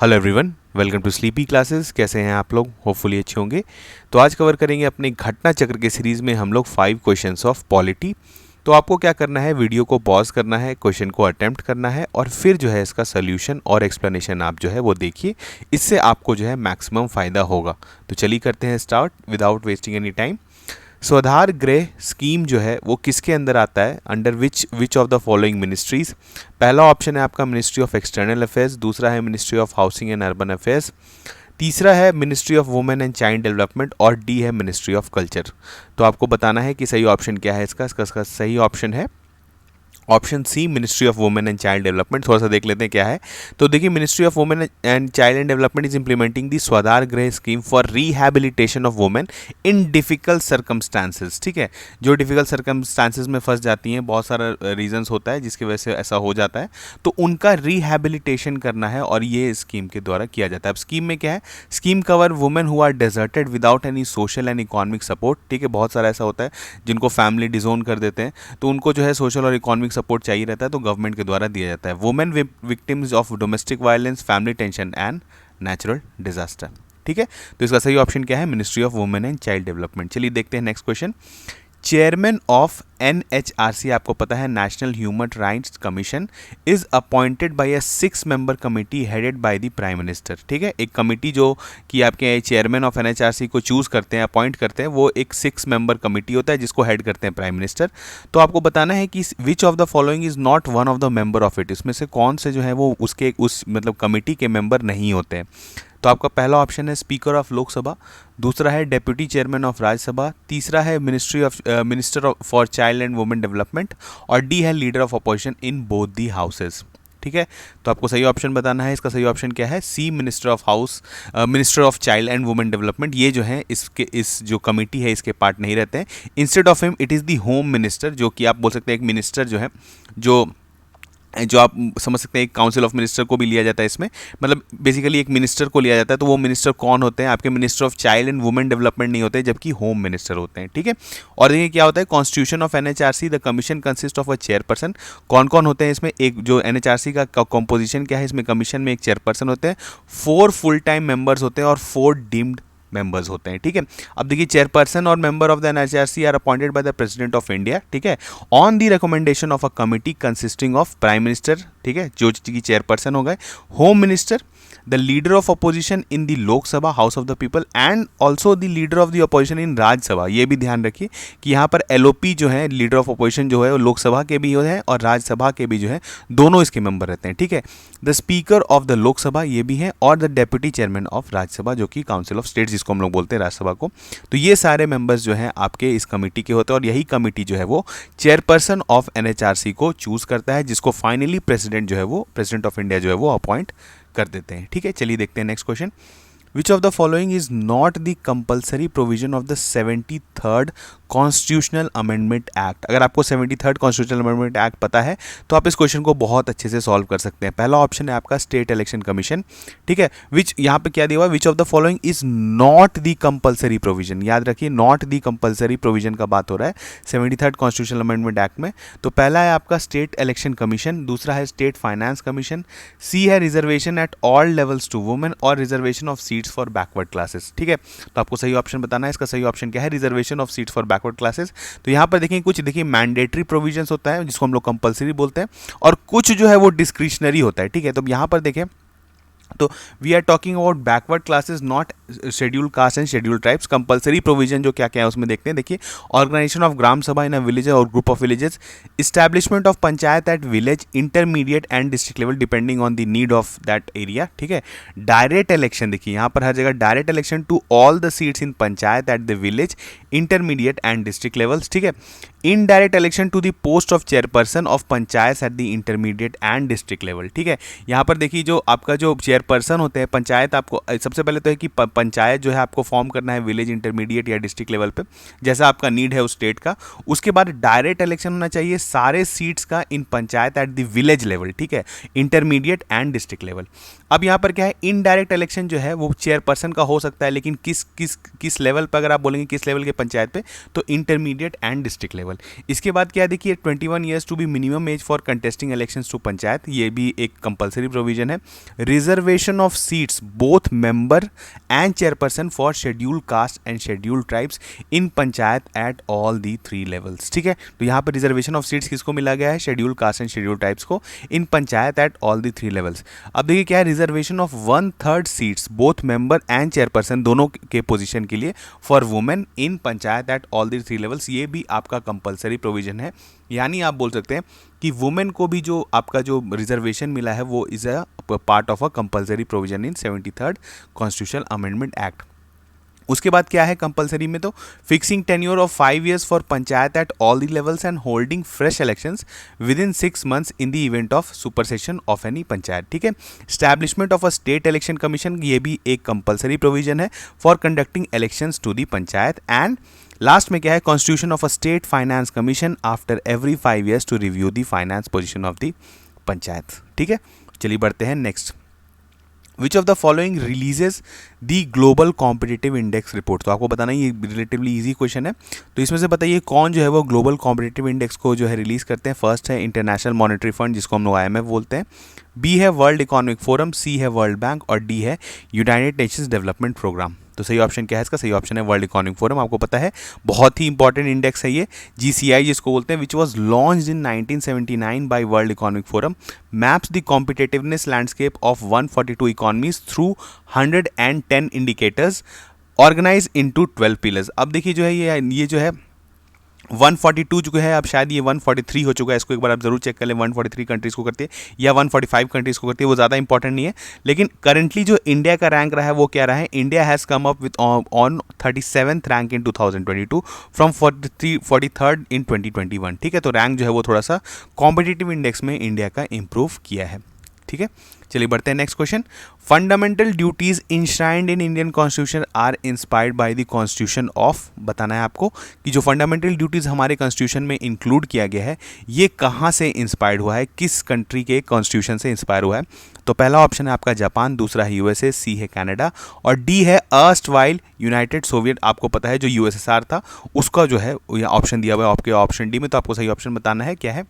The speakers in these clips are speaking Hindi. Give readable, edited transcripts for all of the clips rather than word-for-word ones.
Hello everyone, welcome to Sleepy Classes. कैसे हैं आप लोग? होपफुली अच्छे होंगे। तो आज कवर करेंगे अपने घटना चक्र के सीरीज़ में हम लोग 5 क्वेश्चंस ऑफ पॉलिटी। तो आपको क्या करना है, वीडियो को पॉज करना है, क्वेश्चन को अटेम्प्ट करना है और फिर जो है इसका सोल्यूशन और एक्सप्लेनेशन आप जो है वो देखिए। इससे आपको जो है मैक्सिमम फ़ायदा होगा। तो चलिए करते हैं start without wasting any time. Swadhar Griha scheme जो है वो किसके अंदर आता है? Under which of the following ministries? पहला ऑप्शन है आपका मिनिस्ट्री ऑफ एक्सटर्नल अफेयर्स, दूसरा है ministry of housing and urban affairs, तीसरा है ministry of women and child development और डी है मिनिस्ट्री ऑफ कल्चर। तो आपको बताना है कि सही ऑप्शन क्या है। इसका सही ऑप्शन है option C, ministry of women and child development. थोड़ा सा देख लेते हैं क्या है। तो देखिए, ministry of women and child and development is implementing the Swadhar Griha scheme for rehabilitation of women in difficult circumstances. ठीक है, जो डिफिकल्ट सर्कमस्टांसेस में फंस जाती हैं, बहुत सारा रीजंस होता है जिसकी वजह से ऐसा हो जाता है, तो उनका रिहैबिलिटेशन करना है और ये स्कीम के द्वारा किया जाता है। अब स्कीम में क्या है? Scheme cover women who are deserted without any social and economic support. ठीक है, बहुत सारा ऐसा होता है जिनको फैमिली डिजोन कर देते हैं, तो उनको जो है सोशल और इकोनॉमिक सपोर्ट चाहिए रहता है, तो गवर्नमेंट के द्वारा दिया जाता है। Women victims of domestic violence, family tension and natural disaster. ठीक है, तो इसका सही ऑप्शन क्या है? Ministry of women and child development. चलिए देखते हैं next question. Chairman of NHRC, आपको पता है national human rights commission, is appointed by a 6 member committee headed by the prime minister. ठीक है, एक कमेटी जो कि आपके चेयरमैन ऑफ NHRC को चूज करते हैं, अपॉइंट करते हैं, वो एक 6 मेंबर कमेटी होता है जिसको हेड करते हैं प्राइम मिनिस्टर। तो आपको बताना है कि विच of the following is not one of the member of it. इसमें से कौन से जो है वो उसके उस मतलब कमेटी के मेंबर नहीं होते हैं। तो आपका पहला ऑप्शन है स्पीकर ऑफ लोकसभा, दूसरा है डेप्यूटी चेयरमैन ऑफ राज्यसभा, तीसरा है minister for child and women development और डी है leader of opposition in both the houses. ठीक है, तो आपको सही ऑप्शन बताना है। इसका सही ऑप्शन क्या है? C, minister of child and women development. ये जो है इस जो कमेटी है इसके पार्ट नहीं रहते हैं। Instead of him it is the home minister, जो कि आप बोल सकते हैं एक मिनिस्टर जो है जो आप समझ सकते हैं एक काउंसिल ऑफ मिनिस्टर को भी लिया जाता है इसमें, मतलब बेसिकली एक मिनिस्टर को लिया जाता है। तो वो मिनिस्टर कौन होते हैं? आपके minister of child and women development नहीं होते, जबकि होम मिनिस्टर होते हैं। ठीक है, और देखिए क्या होता है, constitution of NHRC, the commission consist of a chairperson. कौन कौन होते हैं इसमें? एक जो NHRC का कॉम्पोजिशन क्या है, इसमें कमीशन में एक चेयरपर्सन होते हैं, 4 फुल टाइम मेंबर्स होते हैं और 4 डीम्ड मेंबर्स होते हैं। ठीक है, अब देखिए चेयरपर्सन और member of the NHRC are appointed by the president of India. ठीक है, on the recommendation of a committee consisting of prime minister, ठीक है, जो की चेयरपर्सन हो गए, home minister, the leader of opposition in the Lok Sabha house of the people and also the leader of the opposition in Rajya Sabha. ये भी ध्यान रखिए कि यहाँ पर LOP जो है, लीडर ऑफ अपोजिशन जो है, वो लोकसभा के भी है और राज्यसभा के भी जो है, दोनों इसके मेंबर रहते हैं। ठीक है, the speaker of the Lok Sabha ये भी है और the deputy chairman of Rajya Sabha, जो कि काउंसिल ऑफ स्टेट्स जिसको हम लोग बोलते हैं राज्यसभा को। तो ये सारे मेंबर्स जो हैं आपके इस कमेटी के होते हैं और यही कमेटी जो है वो चेयरपर्सन ऑफ NHRC को चूज करता है, जिसको फाइनली प्रेसिडेंट जो है वो प्रेसिडेंट ऑफ इंडिया जो है वो अपॉइंट कर देते हैं। ठीक है, चलिए देखते हैं next question. Which of the following is not the compulsory provision of the 73rd constitutional amendment act? अगर आपको 73rd कॉन्स्टिट्यूशनल अमेंडमेंट एक्ट पता है तो आप इस क्वेश्चन को बहुत अच्छे से सॉल्व कर सकते हैं। पहला ऑप्शन है आपका स्टेट इलेक्शन कमीशन। ठीक है, विच यहाँ पे क्या दिया हुआ? विच of the following is not the compulsory provision. याद रखिए, नॉट द कंपल्सरी प्रोविजन का बात हो रहा है 73rd कॉन्स्टिट्यूशनल अमेंडमेंट एक्ट में। तो पहला है आपका स्टेट इलेक्शन कमीशन, दूसरा है स्टेट फाइनेंस कमीशन, सी है reservation at all levels to women और reservation of seats for backward classes. ठीक है, तो आपको सही ऑप्शन बताना है। इसका सही ऑप्शन क्या है? Reservation of seats for backward classes. तो यहाँ पर देखिए कुछ मैंडेटरी प्रोविजंस होता है जिसको हम लोग कंपलसरी बोलते हैं और कुछ जो है वो डिस्क्रिशनरी होता है। ठीक है, तो यहाँ पर देखें तो we are talking about backward classes, not scheduled caste and schedule tribes. Compulsory provision जो क्या क्या है उसमें देखते हैं। देखिए, organisation of gram sabha in a village और group of villages, establishment of panchayat at village, intermediate and district level depending on the need of that area. ठीक है, डायरेक्ट इलेक्शन, देखिए यहाँ पर हर जगह direct election to all the seats in panchayat at the village, intermediate and district levels. ठीक है, indirect election to the post of chairperson of panchayat at the intermediate and district level. ठीक है, यहाँ पर देखिए जो आपका जो चेयरपर्सन होते हैं पंचायत, आपको सबसे पहले तो है कि पंचायत जो है आपको फॉर्म करना है विलेज, इंटरमीडिएट या डिस्ट्रिक्ट लेवल पे, जैसा आपका नीड है उस स्टेट का। उसके बाद डायरेक्ट इलेक्शन होना चाहिए सारे सीट्स का in panchayat at the village level. ठीक है, इंटरमीडिएट एंड डिस्ट्रिक्ट लेवल। अब यहाँ पर क्या है, इनडायरेक्ट इलेक्शन जो है वो चेयरपर्सन का हो सकता है, लेकिन किस लेवल पर, अगर आप बोलेंगे किस लेवल के पंचायत पे, तो इंटरमीडिएट एंड डिस्ट्रिक्ट लेवल। इसके बाद क्या देखिए, 21 years to be minimum age for contesting elections to panchayat, ये भी एक कंपलसरी प्रोविजन है। Reservation of seats both member and chairperson for scheduled caste and schedule tribes in panchayat at all the 3 levels. ठीक है, तो यहाँ पर रिजर्वेशन ऑफ सीट्स किसको मिला गया है, schedule caste and schedule tribes को, in panchayat at all the 3 levels. अब देखिए क्या है, reservation of 1/3 seats both member and chairperson दोनों के पोजीशन के लिए for women in panchayat at all the 3 levels, ये भी आपका कंपलसरी प्रोविजन है। यानी आप बोल सकते हैं कि वुमेन को भी जो आपका जो रिजर्वेशन मिला है वो is a part of a compulsory provision in 73rd constitutional amendment act. उसके बाद क्या है कंपलसरी में, तो fixing tenure of 5 years for panchayat at all the levels and holding fresh elections within 6 months in the event of supersession of any panchayat. ठीक है, establishment of a state election commission, ये भी एक कंपलसरी प्रोविजन है for conducting elections to the panchayat. And last में क्या है, constitution of a state finance commission after every 5 years to review the finance position of the panchayat. ठीक है, चलिए बढ़ते हैं next. Which of the following releases the global competitive index report, तो आपको बताना ये रिलेटिवली इजी क्वेश्चन है, तो इसमें से बताइए कौन जो है वो ग्लोबल कॉम्पिटिटिव इंडेक्स को जो है रिलीज करते हैं। फर्स्ट है इंटरनेशनल मॉनेटरी फंड, जिसको हम लोग IMF बोलते हैं, बी है वर्ल्ड इकोनॉमिक फोरम, सी है वर्ल्ड बैंक, और डी है यूनाइटेड नेशंस डेवलपमेंट प्रोग्राम। तो सही ऑप्शन क्या है इसका, सही ऑप्शन है वर्ल्ड इकोनॉमिक फोरम। आपको पता है बहुत ही इंपॉर्टेंट इंडेक्स है ये, GCI जिसको बोलते हैं, which was launched in 1979 by world economic forum, maps the competitiveness landscape of 142 economies through 110 indicators organize into 12 pillars. अब देखिए जो है ये जो है 142 जो है, अब शायद ये 143 हो चुका है, इसको एक बार आप जरूर चेक कर लें, 143 कंट्रीज को करती है या 145 कंट्रीज को करती है, वो ज़्यादा इंपॉर्टेंट नहीं है। लेकिन करंटली जो इंडिया का रैंक रहा है वो क्या रहा है, India has come up with on 37th rank in 2022 from 43rd इन 2021। ठीक है, तो रैंक जो है वो थोड़ा सा कॉम्पिटिटिव इंडेक्स में इंडिया का इंप्रूव किया है। ठीक है, चलिए बढ़ते हैं next question. Fundamental duties enshrined in Indian constitution are inspired by the constitution of, बताना है आपको कि जो फंडामेंटल ड्यूटीज हमारे कॉन्स्टिट्यूशन में इंक्लूड किया गया है ये कहाँ से इंस्पायर्ड हुआ है, किस कंट्री के कॉन्स्टिट्यूशन से इंस्पायर हुआ है। तो पहला ऑप्शन है आपका जापान, दूसरा है USA, सी है कनाडा, और डी है अर्स्टवाइल यूनाइटेड सोवियत। आपको पता है जो USSR था उसका जो है ऑप्शन दिया हुआ है आपके ऑप्शन डी में, तो आपको सही ऑप्शन बताना है क्या है,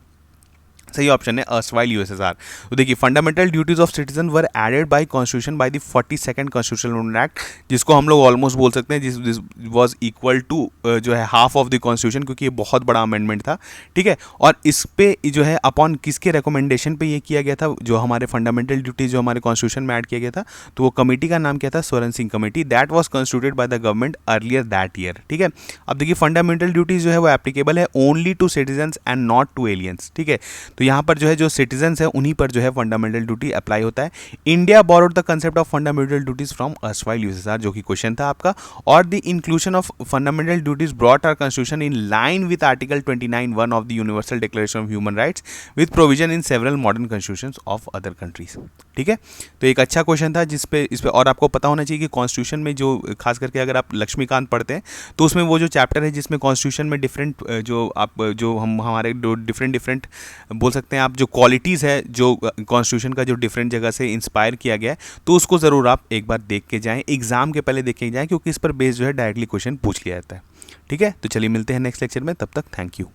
सही ऑप्शन है अर्स्टवाइल USSR। तो देखिए fundamental duties of citizen were added by constitution by the 42nd constitutional act, जिसको हम लोग ऑलमोस्ट बोल सकते हैं जिस वाज इक्वल टू जो है हाफ ऑफ द कॉन्स्टिट्यूशन, क्योंकि ये बहुत बड़ा अमेंडमेंट था। ठीक है, और इस पे जो है अपॉन किसके रिकमेंडेशन पे ये किया गया था, जो हमारे फंडामेंटल ड्यूटीज जो हमारे कॉन्स्टिट्यूशन में ऐड किया गया था, तो वो कमेटी का नाम क्या था, Soren Singh committee, that was constituted by the government earlier that year. ठीक है, अब देखिए फंडामेंटल ड्यूटीज जो है वो एप्लीकेबल है only to citizens and not to aliens. ठीक है, तो यहाँ पर जो है जो सिटीजन्स है उन्हीं पर जो है फंडामेंटल ड्यूटी अप्लाई होता है। India borrowed the concept of fundamental duties from erstwhile USSR, जो कि क्वेश्चन था आपका, और the inclusion of fundamental duties brought our constitution in line with article 29(1) of the universal declaration of human rights with provision in several modern constitutions of other countries. ठीक है, तो एक अच्छा क्वेश्चन था इस पे, और आपको पता होना चाहिए कि कॉन्स्टिट्यूशन में जो खास करके अगर आप लक्ष्मीकांत पढ़ते हैं तो उसमें वो जो चैप्टर है जिसमें कॉन्स्टिट्यूशन में डिफरेंट जो हम हमारे डिफरेंट बोल सकते हैं आप जो क्वालिटीज़ है जो कॉन्स्टिट्यूशन का जो डिफरेंट जगह से इंस्पायर किया गया है, तो उसको ज़रूर आप एक बार देख के जाएं, एग्जाम के पहले देख के जाएं, क्योंकि इस पर बेस जो है डायरेक्टली क्वेश्चन पूछ लिया जाता है। ठीक है, तो चलिए मिलते हैं नेक्स्ट लेक्चर में, तब तक थैंक यू।